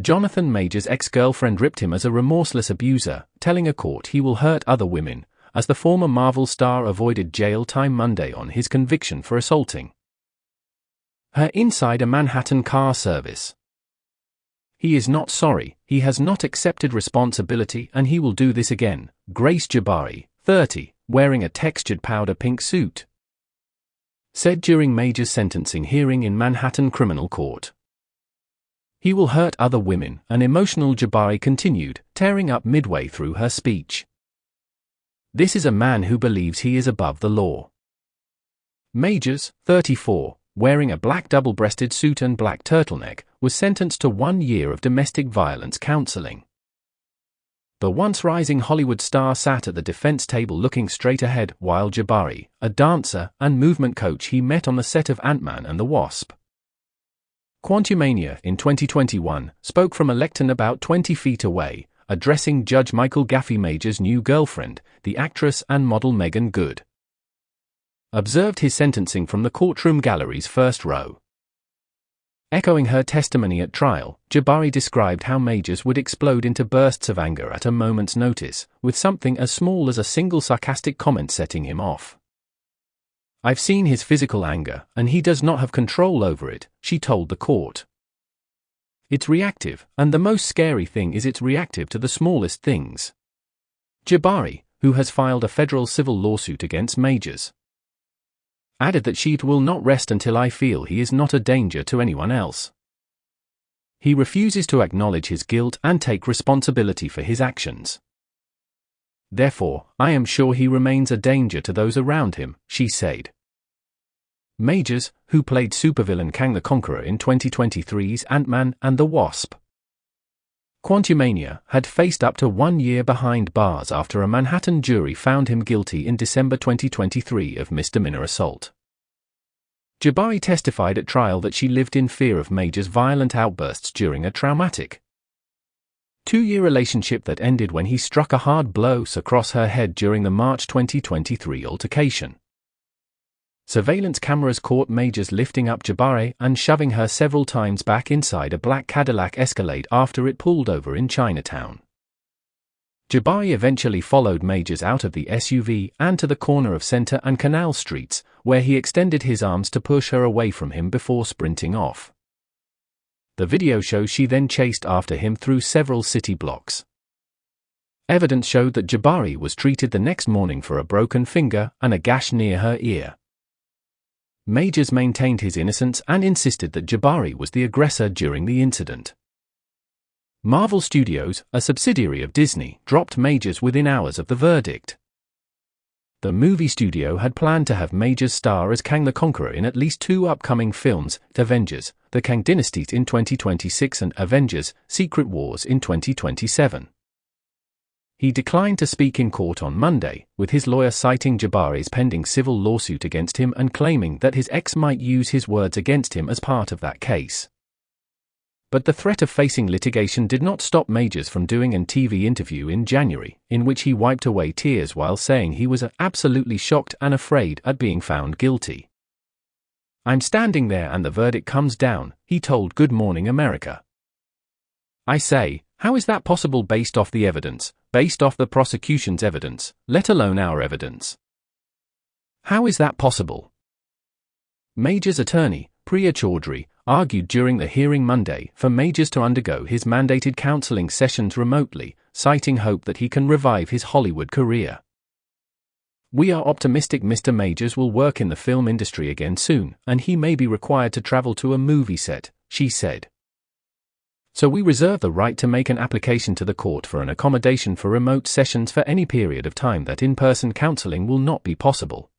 Jonathan Majors' ex-girlfriend ripped him as a remorseless abuser, telling a court he will hurt other women, as the former Marvel star avoided jail time Monday on his conviction for assaulting her inside a Manhattan car service. He is not sorry, he has not accepted responsibility, and he will do this again, Grace Jabbari, 30, wearing a textured powder pink suit, said during Majors' sentencing hearing in Manhattan criminal court. He will hurt other women, an emotional Jabbari continued, tearing up midway through her speech. This is a man who believes he is above the law. Majors, 34, wearing a black double-breasted suit and black turtleneck, was sentenced to 1 year of domestic violence counseling. The once rising Hollywood star sat at the defense table looking straight ahead, while Jabbari, a dancer and movement coach he met on the set of Ant-Man and the Wasp, Quantumania in 2021, spoke from a lectern about 20 feet away, addressing Judge Michael Gaffey. Majors' new girlfriend, the actress and model Megan Good, observed his sentencing from the courtroom gallery's first row. Echoing her testimony at trial, Jabbari described how Majors would explode into bursts of anger at a moment's notice, with something as small as a single sarcastic comment setting him off. "I've seen his physical anger, and he does not have control over it," she told the court. "It's reactive, and the most scary thing is it's reactive to the smallest things." Jabbari, who has filed a federal civil lawsuit against Majors, added that she will not rest until I feel he is not a danger to anyone else. He refuses to acknowledge his guilt and take responsibility for his actions. Therefore, I am sure he remains a danger to those around him, she said. Majors, who played supervillain Kang the Conqueror in 2023's Ant-Man and the Wasp, Quantumania, had faced up to 1 year behind bars after a Manhattan jury found him guilty in December 2023 of misdemeanor assault. Jabbari testified at trial that she lived in fear of Majors' violent outbursts during a traumatic 2-year relationship that ended when he struck a hard blow across her head during the March 2023 altercation. Surveillance cameras caught Majors lifting up Jabbari and shoving her several times back inside a black Cadillac Escalade after it pulled over in Chinatown. Jabbari eventually followed Majors out of the SUV and to the corner of Center and Canal Streets, where he extended his arms to push her away from him before sprinting off. The video shows she then chased after him through several city blocks. Evidence showed that Jabbari was treated the next morning for a broken finger and a gash near her ear. Majors maintained his innocence and insisted that Jabbari was the aggressor during the incident. Marvel Studios, a subsidiary of Disney, dropped Majors within hours of the verdict. The movie studio had planned to have Majors star as Kang the Conqueror in at least 2 upcoming films, Avengers: The Kang Dynasty in 2026 and Avengers: Secret Wars in 2027. He declined to speak in court on Monday, with his lawyer citing Jabbari's pending civil lawsuit against him and claiming that his ex might use his words against him as part of that case. But the threat of facing litigation did not stop Majors from doing an TV interview in January, in which he wiped away tears while saying he was absolutely shocked and afraid at being found guilty. "I'm standing there and the verdict comes down," he told Good Morning America. "I say, how is that possible based off the evidence, based off the prosecution's evidence, let alone our evidence? How is that possible?" Majors' attorney, Priya Chaudhry, argued during the hearing Monday for Majors to undergo his mandated counseling sessions remotely, citing hope that he can revive his Hollywood career. "We are optimistic Mr. Majors will work in the film industry again soon, and he may be required to travel to a movie set," she said. "So we reserve the right to make an application to the court for an accommodation for remote sessions for any period of time that in-person counseling will not be possible."